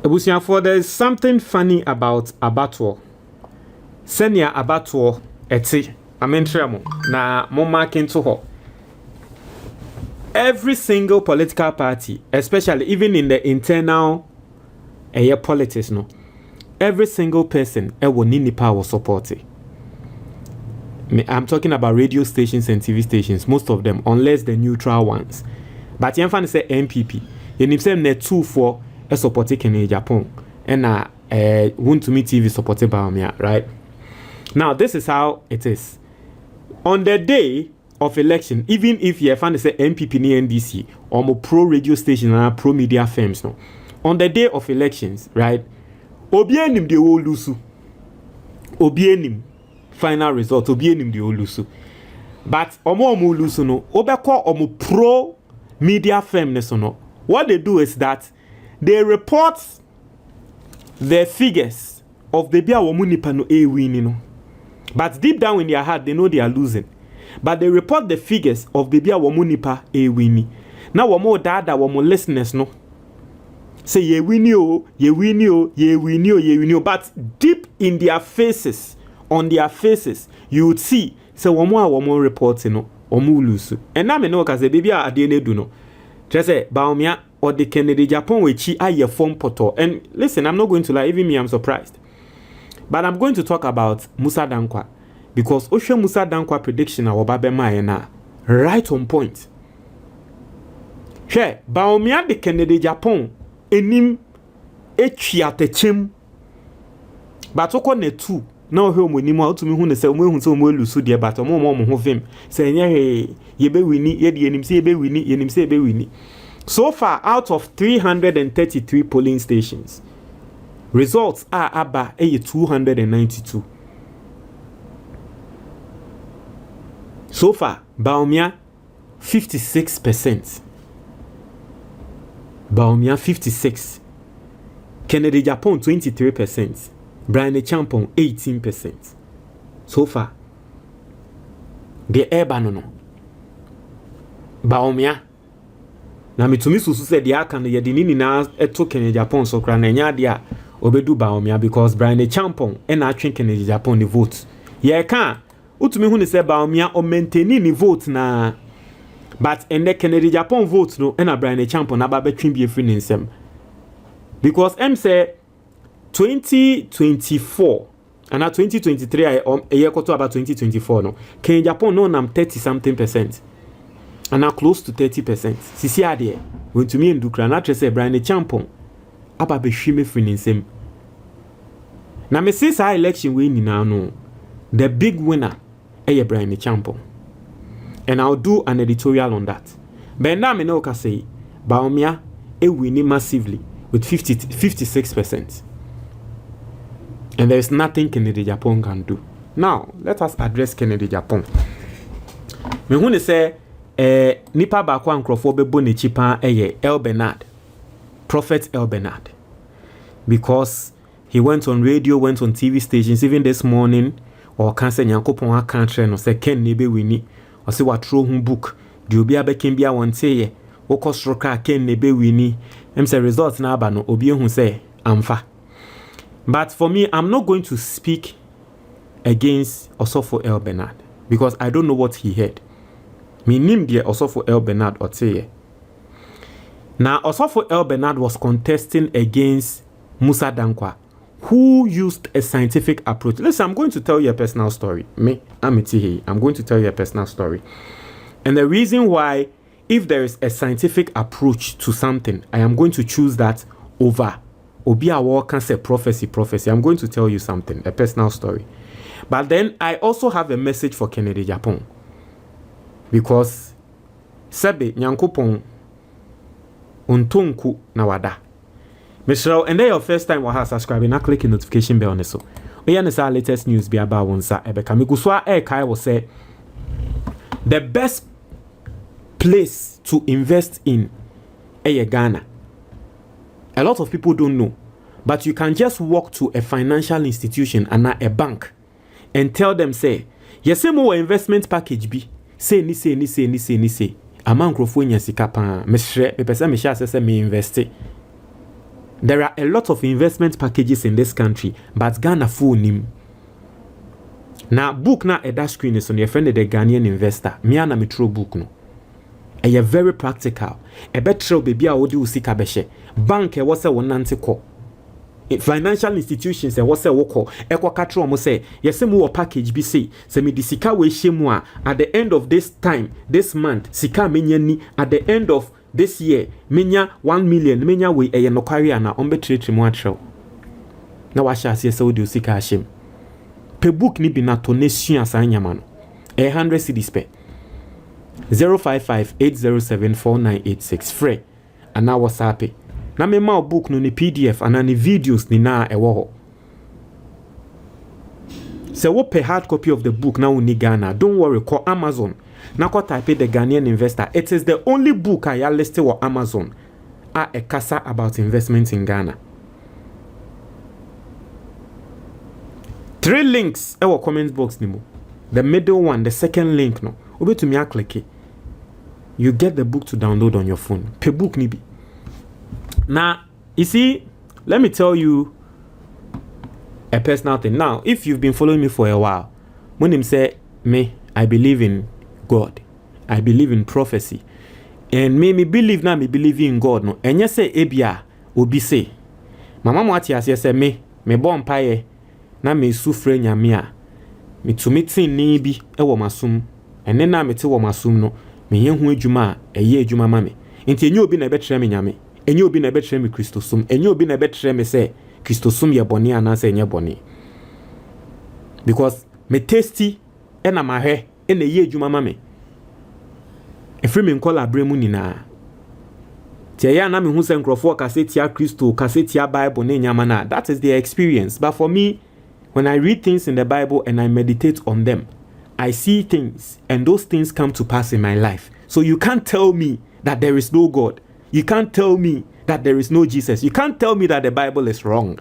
Ebusiafo, there is something funny about abattoir. Senior abattoir eti amentremo na mo marking to ho. Every single political party, especially even in the internal politics, no, every single person will need the power support it. I'm talking about radio stations and TV stations, most of them, unless the neutral ones. But you can say MPP. You say ne 2-4 supported in Agyapong and want to meet TV supported Bawumia, right? Now this is how it is. On the day of election, even if you find say MPP ni NDC or more pro radio station and pro media firms, no, on the day of elections, right? Obienim de olusu. Obienim final result. Obienim de olusu. But omo olusu no. Obeko omo pro media firm no. What they do is that they report the figures of the bia womunipa no winning no. But deep down in their heart, they know they are losing. But they report the figures of the bia womunipa winning. Now womo dada womo listeners no. Say ye winnie oh, ye winnie oh, ye winnie oh, ye winnie oh. But deep in their faces, on their faces, you would see say womo reports no, womo lose. And now me know cause the baby a DNA do no. Just say Bawumia or the Kennedy Agyapong wechi aye form poto. And listen, I'm not going to lie, even me I'm surprised. But I'm going to talk about Musa Dankwa because Osho Musa Dankwa prediction a wababema na right on point. She Bawumia the Kennedy Agyapong enim etwiatechem but oko ne 2 na ohwe omonimo otumi hu ne se omo lusu de but omo ho vim se enye yebe wini ye de enim se yebe wini yenim se yebe wini. So far, out of 333 polling stations, results are about 292. So far, Bawumia 56%. Bawumia 56%. Kennedy Agyapong 23%. Brian Agyapong 18%. So far, the Ebanono. Bawumia. Na mitumi susu said the aka ye de nini na eto Kennedy Agyapong so kra na nya de a obedu Bawumia because Brian Agyapong e na atwen Kennedy Agyapong the vote. Ye ka utumi hu ne say Bawumia o maintain ni vote na but ende Kennedy Agyapong vote no e na Brian Agyapong na ba betwin bi efri nsem. Because em say 2024 and 2023 a year to about 2024 no Kennedy Agyapong no nam 30 something percent. And now close to 30%. Sisi ade when to me and Dukra na say Brian Agyapong aba be hwime free nsem. Na me say sa election we nyina no the big winner Brian Agyapong. And I'll do an editorial on that. But now me know ka say Bawumia winning massively with 56%. And there is nothing Kennedy Agyapong can do. Now, let us address Kennedy Agyapong. Me hu ne say nipa ba kwa nkrofo bebo ne chipa El Bernard, Prophet El Bernard, because he went on radio, went on TV stations even this morning or cancer Nyankopon aka tre no say Ken ne be wini or say what throw him book di obi abekem bia won say ye wokosroka Ken ne be wini em say results na aba no obi hu say amfa. But for me, I'm not going to speak against Osofo El Bernard because I don't know what he heard. Me nim die Osofo El Bernard oteye. Now Osofo El Bernard was contesting against Musa Dankwa, who used a scientific approach. Listen, I'm going to tell you a personal story. I'm going to tell you a personal story. And the reason why, if there is a scientific approach to something, I am going to choose that over Obiawo can say prophecy. I'm going to tell you something, a personal story. But then I also have a message for Kennedy Agyapong. Because Sebe Nyankopon untunku na wada. Mr. And then your first time wa subscribe na click the notification bell on so. Oya ne sa latest news be about wonsa ebeka mikuswa kai will say the best place to invest in Ghana. A lot of people don't know, but you can just walk to a financial institution and a bank and tell them say, yes, more investment package be. Say a man crofo nya sika pa mesre me pesa me sha se me invest There are a lot of investment packages in this country, but Ghana full nim. Now book na at that screen is on your friend the Ghanaian investor. Me ana me true book no. A very practical. A better baby a wodi usika beshe. Bank e wose wonante ko. Financial institutions e wose woko. E kwa katro mo say yese mu package bi say se me di sika we hyemu a at the end of this time, this month, sika menya ni at the end of this year, menya 1 million, menya we e no kwari ana on betrete mu atrew. Na wa sha se wodi usika hyem. Pe book ni bi na to nation asanyama no. 100 cedis pe. 055-807-4986 free and now WhatsApp. Na me ma book no ni PDF and ni videos ni na ewo ho. Se wo pay hard copy of the book na uni Ghana, don't worry, call Amazon. Na ko type the Ghanaian investor. It is the only book I listed on Amazon a kasa about investment in Ghana. 3 links ewo comment box ni mo. The middle one, the second link no. Obe to me a click it. You get the book to download on your phone. Pay book ni bi. Now, you see, let me tell you a personal thing. Now, if you've been following me for a while, when him say, me, I believe in God. I believe in prophecy. And me believe now, me believe in God. No. And you say, ebia, obi say. Mama mwati as say, me bon paye, na me sufre nyamia. Me tumiti ni bi, ewo masum. And then na me te wo masum no. Me yen hu adwuma eye adwuma ma me enti enye obi na betre me nyame enye obi na betre me kristosum enye obi na betre me say kristosum ye bone ana say enye bone because me tasty ena mahwe ena eye adwuma ma me efre me nkola abremu nina tie ya na me hu say nkrofo kasetia kristo kasetia bible na nyama na that is their experience. But for me, when I read things in the Bible and I meditate on them, I see things and those things come to pass in my life. So you can't tell me that there is no God. You can't tell me that there is no Jesus. You can't tell me that the Bible is wrong.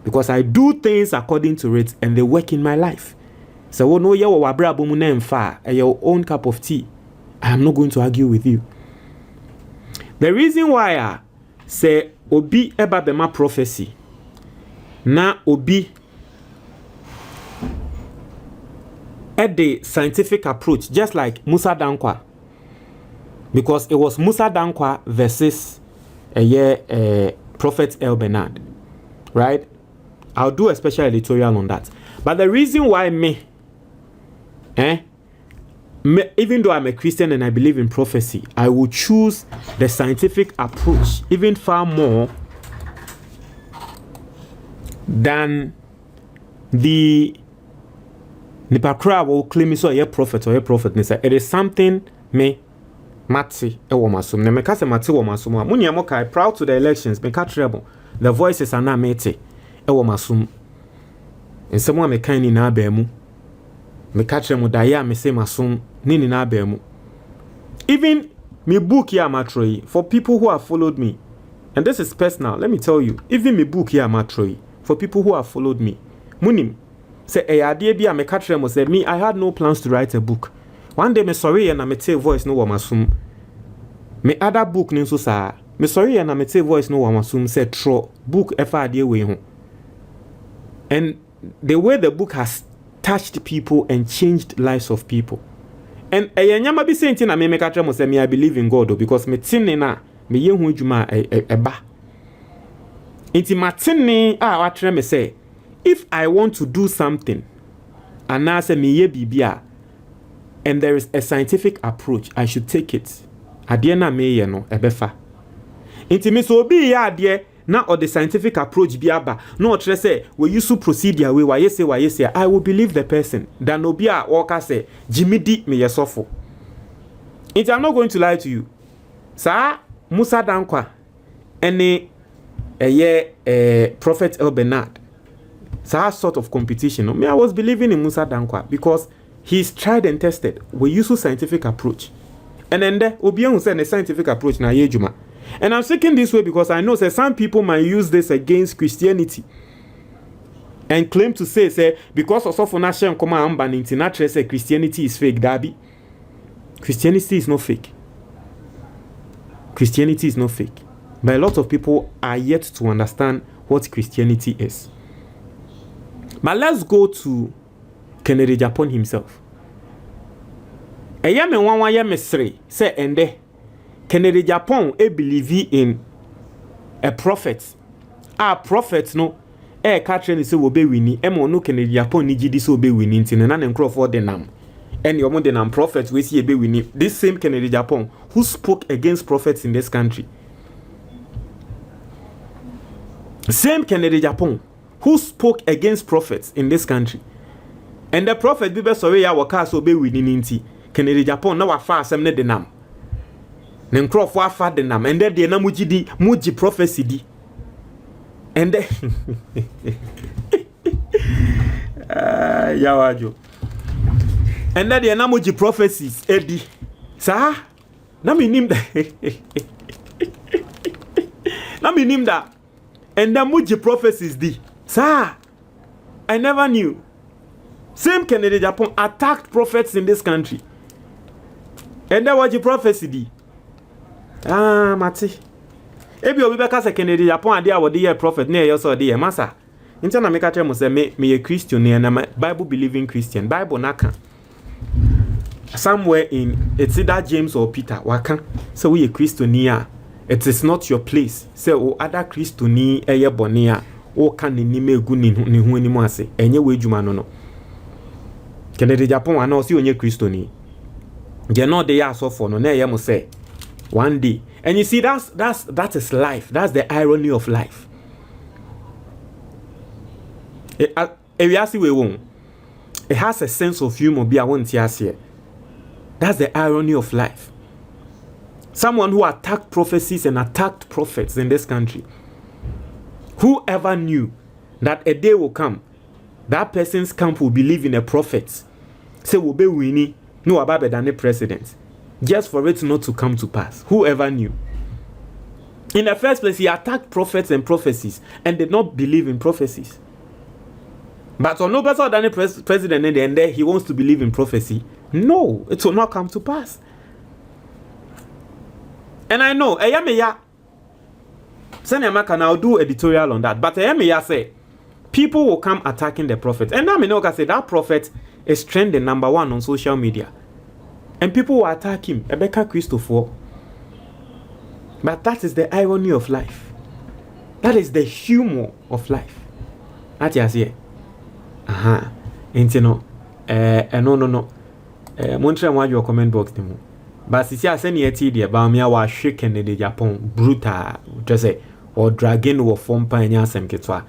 Because I do things according to it and they work in my life. So no your own cup of tea. I am not going to argue with you. The reason why I say obi eba bema prophecy na obi at the scientific approach, just like Musa Dankwa, because it was Musa Dankwa versus Prophet El Bernard, right? I'll do a special editorial on that. But the reason why me, even though I'm a Christian and I believe in prophecy, I will choose the scientific approach even far more than the Nipakra will claim so a prophet or a prophet. It is something me Matsi ewomasum. Ne meka se Matsi womasum. Munya mokai proud to the elections. Meka treble. The voices are not mete ewomasum. And someone me kind na abemu. Meka tremu daya me say masum nini na abemu. Even me book here matroi for people who have followed me. And this is personal. Let me tell you. Even me book here matroi for people who have followed me. Munim. Say idea bi me catch them say me I had no plans to write a book. One day me sorry and I me take voice no wamasum. Me other book ni so sa. Me sorry and I me take voice no wamasum say tro book efa idea we ho. And the way the book has touched people and changed lives of people. And nyama bi say nti na me catch them say me I believe in God because me tin na me ye hu adwuma eba. Nti matini wa tre me say if I want to do something, and I say me bibia, and there is a scientific approach, I should take it. Adiena me no ebefa. Inti me so be ya adie na or the scientific approach biaba. No tre say we use to proceed your way. Why you say I will believe the person. Dan obia walker say Jimmy di me yesofo. Inti I'm not going to lie to you. Sa Musa Dankwa any Prophet El Bernard. So sort of competition. Me, I was believing in Musa Dankwa because he's tried and tested. We use a scientific approach. And then there, Obiang said a scientific approach na yejuma. And I'm speaking this way because I know that some people might use this against Christianity and claim to say because of nation come and ban international say Christianity is fake. Dabi. Christianity is not fake. Christianity is not fake. But a lot of people are yet to understand what Christianity is. But let's go to Kennedy Agyapong himself. Eyame wanwa ye mesre say ende Kennedy Agyapong believe in a prophet. A prophet no catch ni say wo be wini e mo no Kennedy Agyapong ni gidi so be wini ntino na nkrofo de nam. And your the nam prophet we see be wini. This same Kennedy Agyapong who spoke against prophets in this country. Same Kennedy Agyapong who spoke against prophets in this country. And the prophet be sorry ya waka so be winning nti Kennedy Agyapong na wa fa asem ne de nam. Ne nkrofo afa de nam and de na muji prophecy di. And yawajo. And de na muji prophecies edi. Sa na minim da. Na minim da. And the muji prophecies di. Sir, I never knew. Same Kennedy Agyapong attacked prophets in this country. And that was the prophecy di. Mati. Ebi obi beka se Kennedy Agyapong ade a wode ye prophet na ye so de ye masa. Nti na meka tell mo say me a Christian na Bible believing Christian. Bible naka. Somewhere in it's either James or Peter waka. So we a Christian here. It is not your place. Say o other Christiani eye bone a o kan ni megu ni hu ni mu ase. Enye we djuma no no. Kennedy Agyapong ana o si onye Christiani. Je no dey aso for no na eye mo say one day. And you see that is life. That's the irony of life. It has a sense of humor be I want to here. That's the irony of life. Someone who attacked prophecies and attacked prophets in this country. Whoever knew that a day will come, that person's camp will believe in a prophet. Say will be winning, no about than a president. Just for it not to come to pass. Whoever knew. In the first place, he attacked prophets and prophecies and did not believe in prophecies. But on no better than a president and then he wants to believe in prophecy. No, it will not come to pass. And I know, Senyama can now do editorial on that. But say people will come attacking the prophet. And now I say that prophet is trending number 1 on social media. And people will attack him. Ebeka Christopher. But that is the irony of life. That is the humor of life. That you see. No. No. Montre moi your comment box demo. But si I send you the Bawumia wa shaken the Agyapong brutal. Just say or dragging or form pa nyasem ketwa.